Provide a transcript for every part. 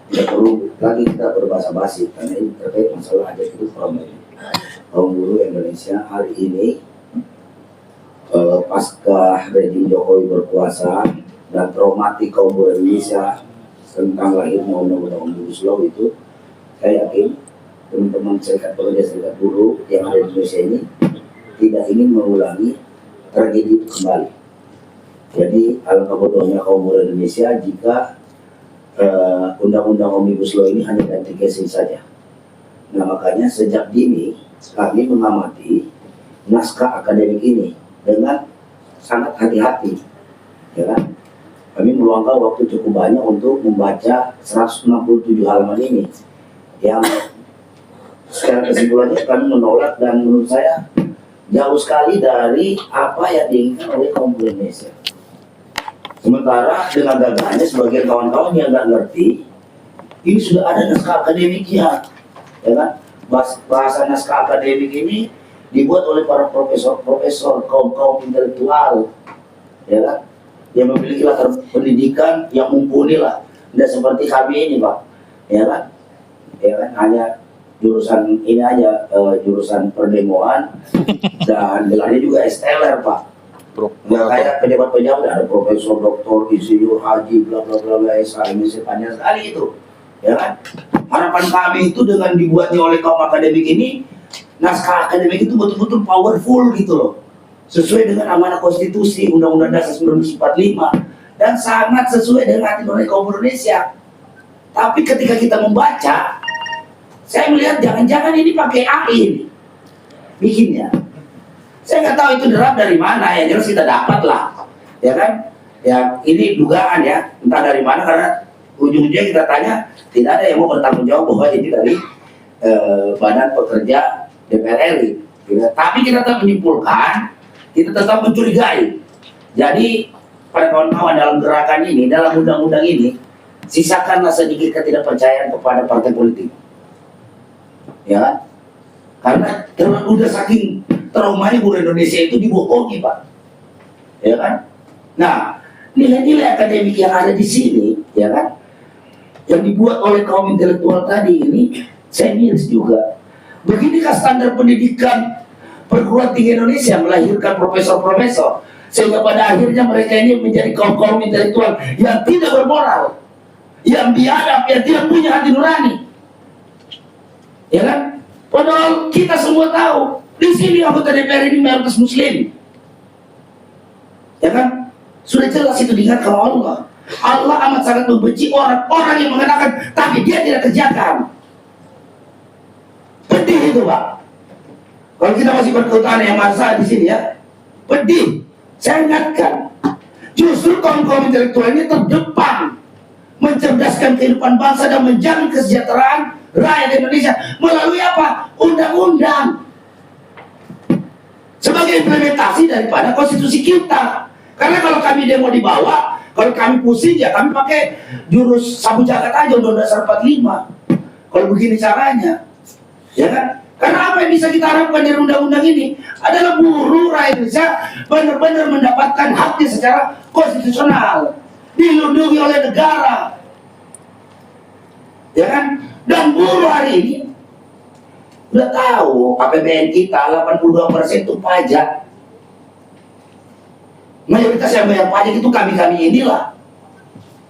Tidak perlu lagi kita berbahasa basi karena ini terkait masalah hajat hidup kaum buruh Indonesia hari ini. Pasca rejim Jokowi berkuasa dan traumatik kaum buruh Indonesia tentang lahirnya undang-undang Omnibus Law itu, saya yakin teman-teman serikat pekerja serikat buruh yang ada di Indonesia ini tidak ingin mengulangi tragedi itu kembali. Jadi alangkah bodohnya kaum buruh Indonesia jika undang-undang Omnibus Law ini hanya ganti casing saja. Nah makanya sejak dini kami mengamati naskah akademik ini dengan sangat hati-hati, ya kan? Kami meluangkan waktu cukup banyak untuk membaca 167 halaman ini, yang secara kesimpulannya kami menolak dan menurut saya jauh sekali dari apa yang diinginkan oleh kaum buruh Indonesia. Sementara dengan gagahnya sebagian kawan-kawan yang nggak ngerti, ini sudah ada naskah akademiknya, ya kan? Bahasa naskah akademik ini dibuat oleh para profesor, kaum intelektual, ya kan? Yang memiliki latar pendidikan yang mumpuni lah, tidak seperti kami ini, Pak, ya kan? Ya kan, hanya jurusan ini aja, jurusan perdemoan dan gelarnya juga STLR, Pak. Nggak kayak pejabat-pejabat ada profesor, doktor, insinyur, haji, bla bla bla bla, SHM, panjang sekali itu, ya kan? Harapan kami itu dengan dibuatnya oleh kaum akademik ini, naskah akademik itu betul-betul powerful gitu loh, sesuai dengan amanah konstitusi Undang-Undang Dasar 1945 dan sangat sesuai dengan hati nurani kaum Indonesia. Tapi ketika kita membaca, saya melihat jangan-jangan ini pakai AI ini bikinnya. Saya nggak tahu itu derap dari mana, ya jelas kita dapat lah, ya kan? Ya ini dugaan ya, entah dari mana, karena ujung-ujungnya kita tanya tidak ada yang mau bertanggung jawab bahwa ini dari Badan Pekerja DPR RI. Tapi kita tetap menyimpulkan, kita tetap mencurigai. Jadi pada kawan-kawan dalam gerakan ini, dalam undang-undang ini, sisakanlah sedikit ketidakpercayaan kepada partai politik, ya kan? Karena udah saking traumanya buruh Indonesia itu dibohongi, Pak, ya kan? Nah, nilai-nilai akademik yang ada di sini, ya kan, yang dibuat oleh kaum intelektual tadi ini, saya miris juga. Beginikah standar pendidikan perguruan tinggi Indonesia melahirkan profesor-profesor, sehingga pada akhirnya mereka ini menjadi kaum-kaum intelektual yang tidak bermoral, yang biadab, yang tidak punya hati nurani, ya kan? Padahal kita semua tahu di sini anggota DPR ini mayoritas Muslim, ya kan? Sudah jelas itu diingatkan Allah. Allah amat sangat membenci orang-orang yang mengatakan tapi dia tidak kerjakan. Pedih itu, Pak. Kalau kita masih berkeutamaan yang masa di sini ya, pedih. Saya ingatkan, justru kaum-kaum intelektual ini terdepan mencerdaskan kehidupan bangsa dan menjamin kesejahteraan rakyat Indonesia melalui apa? Undang-undang. Sebagai implementasi daripada konstitusi kita. Karena kalau kami demo di bawah, kalau kami pusing ya kami pakai jurus sabu jagat aja Undang-Undang Dasar 45. Kalau begini caranya, ya kan? Karena apa yang bisa kita harapkan dari undang-undang ini adalah buruh rakyat Indonesia benar-benar mendapatkan haknya secara konstitusional, dilindungi oleh negara, ya kan? Dan buruh hari ini udah tahu APBN kita 82% itu pajak. Mayoritas yang bayar pajak itu kami-kami inilah,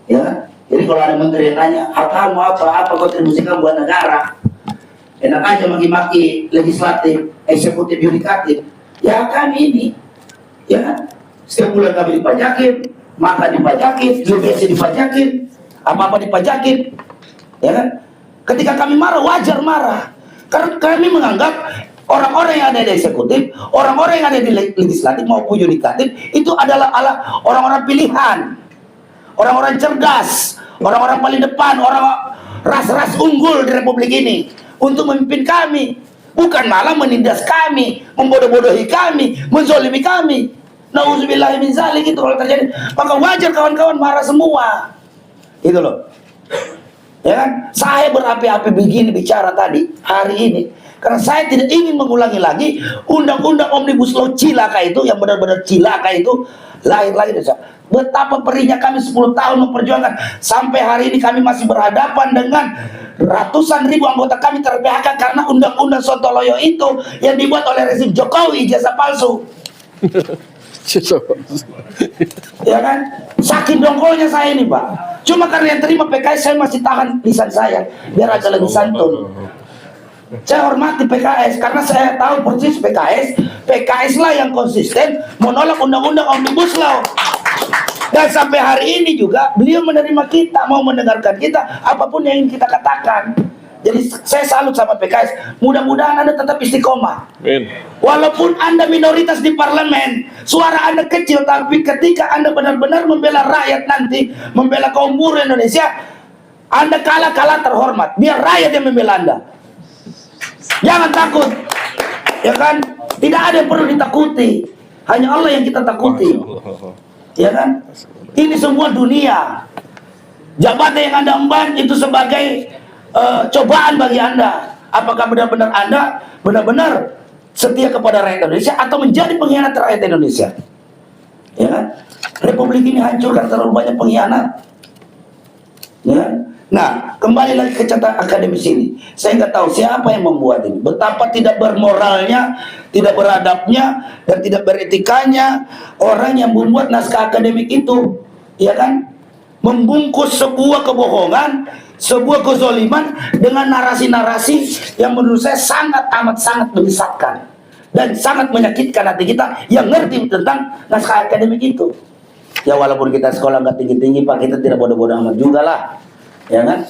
ya kan? Jadi kalau ada menteri yang nanya, hak mau apa kontribusi kamu buat negara, enak aja maki-maki legislatif, eksekutif, yudikatif. Ya kami ini, ya kan? Setiap bulan kami dipajakin, makan dipajakin, UBS dipajakin, apa-apa dipajakin, ya kan? Ketika kami marah, wajar marah. Karena kami menganggap orang-orang yang ada di eksekutif, orang-orang yang ada di legislatif maupun yudikatif itu adalah orang-orang pilihan, orang-orang cerdas, orang-orang paling depan, orang ras-ras unggul di Republik ini untuk memimpin kami, bukan malah menindas kami, membodoh-bodohi kami, menzolimi kami. Nauzubillahi min zalik. Itu kalau terjadi, maka wajar kawan-kawan marah semua, gitu loh. Ya kan? Saya berapi-api begini bicara tadi hari ini karena saya tidak ingin mengulangi lagi undang-undang Omnibus Law cilaka itu, yang benar-benar cilaka itu lahir lagi. Betapa perihnya kami 10 tahun memperjuangkan, sampai hari ini kami masih berhadapan dengan ratusan ribu anggota kami ter-PHK karena undang-undang Sontoloyo itu yang dibuat oleh rezim Jokowi, ijazah palsu. Ya kan? Saking dongkolnya saya ini, Pak. Cuma karena yang terima PKS, saya masih tahan lisan saya biar agak lebih santun. Saya hormati PKS karena saya tahu persis PKS lah yang konsisten menolak undang-undang Omnibus Law. Dan sampai hari ini juga beliau menerima kita, mau mendengarkan kita apapun yang ingin kita katakan. Jadi saya salut sama PKS. Mudah-mudahan Anda tetap istiqomah. Walaupun Anda minoritas di parlemen, suara Anda kecil, tapi ketika Anda benar-benar membela rakyat nanti, membela kaum buruh Indonesia, Anda kalah terhormat. Biar rakyat yang membela Anda. Jangan takut, ya kan? Tidak ada yang perlu ditakuti, hanya Allah yang kita takuti, ya kan? Ini semua dunia. Jabatan yang Anda emban itu sebagai cobaan bagi Anda. Apakah benar-benar Anda benar-benar setia kepada rakyat Indonesia atau menjadi pengkhianat rakyat Indonesia? Ya kan? Republik ini hancur karena terlalu banyak pengkhianat. Ya. Nah, kembali lagi ke catatan akademis ini. Saya nggak tahu siapa yang membuat ini. Betapa tidak bermoralnya, tidak beradabnya, dan tidak beretikanya orang yang membuat naskah akademik itu, ya kan? Membungkus sebuah kebohongan, sebuah kezoliman dengan narasi-narasi yang menurut saya sangat menyesatkan dan sangat menyakitkan hati kita yang ngerti tentang naskah akademik itu. Ya walaupun kita sekolah nggak tinggi-tinggi, Pak, kita tidak bodoh-bodoh amat juga lah. Ya kan?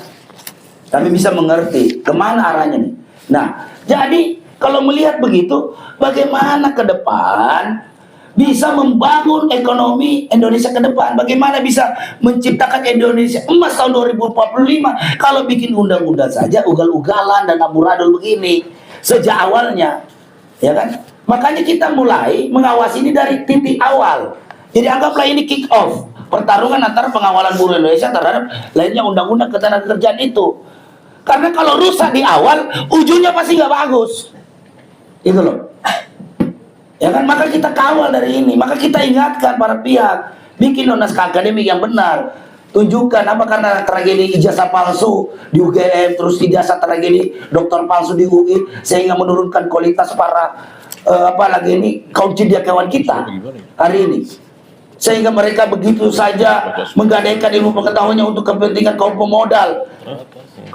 Kami bisa mengerti kemana arahnya nih. Nah, jadi kalau melihat begitu, bagaimana ke depan bisa membangun ekonomi Indonesia ke depan? Bagaimana bisa menciptakan Indonesia emas tahun 2045 kalau bikin undang-undang saja ugal-ugalan dan amburadul begini sejak awalnya, ya kan? Makanya kita mulai mengawasi ini dari titik awal. Jadi anggaplah ini kick off pertarungan antara pengawalan buruh Indonesia terhadap lainnya undang-undang ketenagakerjaan itu. Karena kalau rusak di awal, ujungnya pasti nggak bagus. Itu loh. Ya kan, maka kita kawal dari ini, maka kita ingatkan para pihak, bikin naskah akademik yang benar. Tunjukkan apa karena tragedi ijazah palsu di UGM, terus ijazah tragedi doktor palsu di UI, sehingga menurunkan kualitas para apalagi ini kaum cendekiawan kita hari ini. Sehingga mereka begitu saja menggadaikan ilmu pengetahuannya untuk kepentingan kaum pemodal,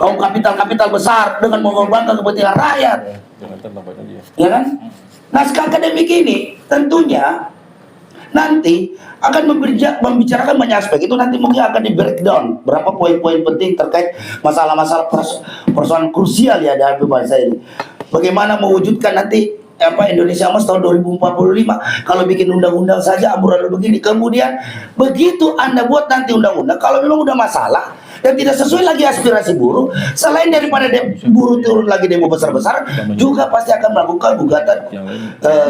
kaum kapital besar dengan mengorbankan kepentingan rakyat. Ya kan? Naskah akademik ini tentunya nanti akan membicarakan banyak aspek. Itu nanti mungkin akan di breakdown berapa poin-poin penting terkait masalah-masalah persoalan krusial ya dalam bangsa ini. Bagaimana mewujudkan nanti Indonesia Emas tahun 2045 kalau bikin undang-undang saja amburadul begini. Kemudian begitu Anda buat nanti undang-undang, kalau memang udah masalah dan tidak sesuai lagi aspirasi buruh, selain daripada buruh turun lagi demo besar-besar, juga pasti akan melakukan gugatan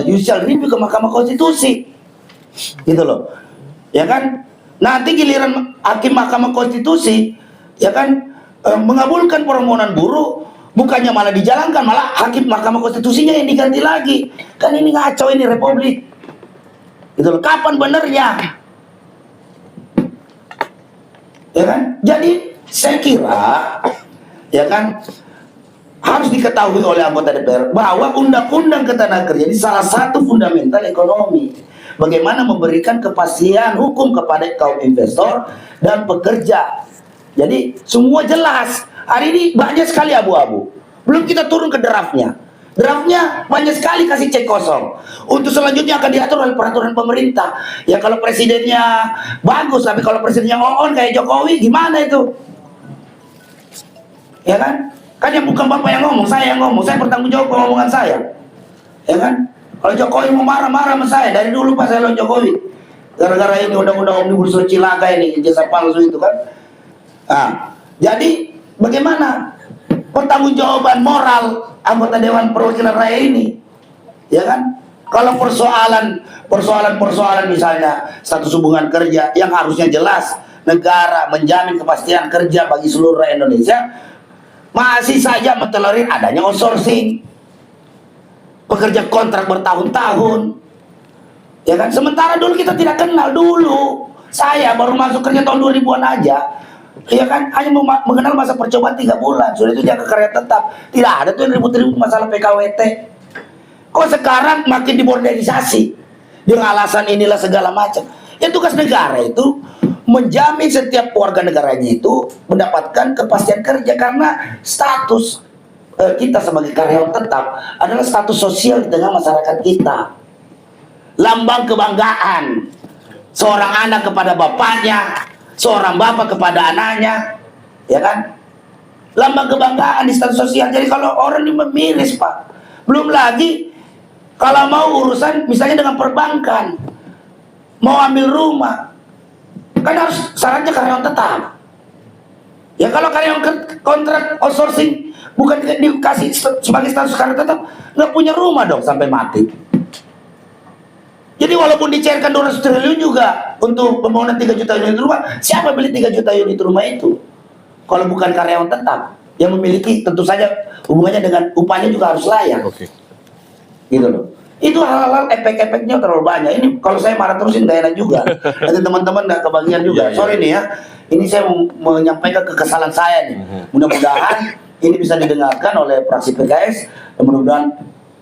judicial review ke Mahkamah Konstitusi, gitu loh, ya kan? Nanti giliran hakim Mahkamah Konstitusi, ya kan, mengabulkan permohonan buruh, bukannya malah dijalankan, malah hakim Mahkamah Konstitusinya yang diganti lagi. Kan ini ngaco ini republik. Gitu loh. Kapan benernya? Ya kan? Jadi saya kira ya kan harus diketahui oleh anggota DPR bahwa undang-undang ketenagakerjaan ini salah satu fundamental ekonomi. Bagaimana memberikan kepastian hukum kepada kaum investor dan pekerja. Jadi semua jelas. Hari ini banyak sekali abu-abu. Belum kita turun ke draftnya. Draftnya banyak sekali kasih cek kosong. Untuk selanjutnya akan diatur oleh peraturan pemerintah. Ya kalau presidennya bagus, tapi kalau presidennya on kayak Jokowi, gimana itu? Ya kan? Kan yang bukan Bapak yang ngomong, saya yang ngomong. Saya bertanggung jawab omongan saya. Ya kan? Kalau Jokowi mau marah-marah sama saya, dari dulu pas saya lawan Jokowi. Gara-gara ini undang-undang Omnibus Law cilaka ini, ijazah palsu itu kan. Nah, jadi bagaimana pertanggungjawaban moral anggota Dewan Perwakilan Rakyat ini, ya kan? Kalau persoalan misalnya status hubungan kerja yang harusnya jelas negara menjamin kepastian kerja bagi seluruh rakyat Indonesia, masih saja mentolerir adanya outsourcing, pekerja kontrak bertahun-tahun, ya kan? Sementara dulu kita tidak kenal dulu. Saya baru masuk kerja tahun 2000-an aja, ya kan? Hanya mengenal masa percobaan 3 bulan, sudah itu jaga karya tetap. Tidak ada tuh yang ribut-ribut masalah PKWT. Kok sekarang makin diborderisasi dengan alasan inilah segala macam. Ya tugas negara itu menjamin setiap warga negaranya itu mendapatkan kepastian kerja, karena status kita sebagai karyawan tetap adalah status sosial di tengah masyarakat kita. Lambang kebanggaan seorang anak kepada bapaknya, seorang bapak kepada anaknya, ya kan? Lambang kebanggaan di status sosial. Jadi kalau orang ini miris, Pak. Belum lagi kalau mau urusan misalnya dengan perbankan, mau ambil rumah, kan harus syaratnya karyawan tetap. Ya kalau karyawan kontrak outsourcing bukan dikasih sebagai status karyawan tetap, nggak punya rumah dong sampai mati. Jadi walaupun dicairkan 200 triliun juga untuk pembangunan 3 juta unit rumah, siapa beli 3 juta unit rumah itu? Kalau bukan karyawan tetap yang memiliki, tentu saja hubungannya dengan upahnya juga harus layak. Oke. Gitu loh. Itu hal-hal efek-efeknya terlalu banyak. Ini kalau saya marah terusin gak enak juga. Nanti teman-teman gak kebagian juga. Sorry nih ya. Ini saya menyampaikan kekesalan saya nih. Mudah-mudahan ini bisa didengarkan oleh fraksi PKS. Dan mudah-mudahan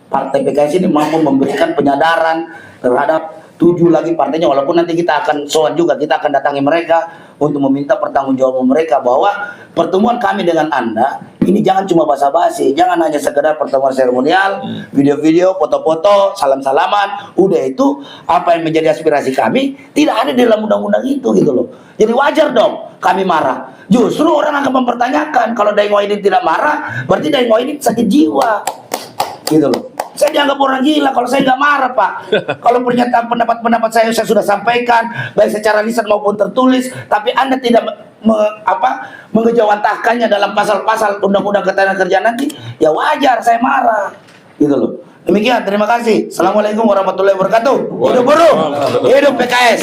partai PKS ini mampu memberikan penyadaran terhadap 7 lagi partainya, walaupun nanti kita akan soal juga, kita akan datangi mereka untuk meminta pertanggungjawaban mereka bahwa pertemuan kami dengan Anda ini jangan cuma basa-basi, jangan hanya sekedar pertemuan seremonial, video-video, foto-foto, salam-salaman, udah itu apa yang menjadi aspirasi kami tidak ada di dalam undang-undang itu gitu loh. Jadi wajar dong kami marah. Justru orang akan mempertanyakan, kalau Daeng Wahidin tidak marah, berarti Daeng Wahidin sakit jiwa. Gitu loh. Saya dianggap orang gila kalau saya nggak marah, Pak. Kalau pernyataan pendapat saya sudah sampaikan baik secara lisan maupun tertulis, tapi Anda tidak mengejawantahkannya dalam pasal-pasal undang-undang ketenagakerjaan nanti, ya wajar saya marah. Gitu loh. Demikian, terima kasih. Assalamualaikum warahmatullahi wabarakatuh. Hidup buruh, hidup PKS.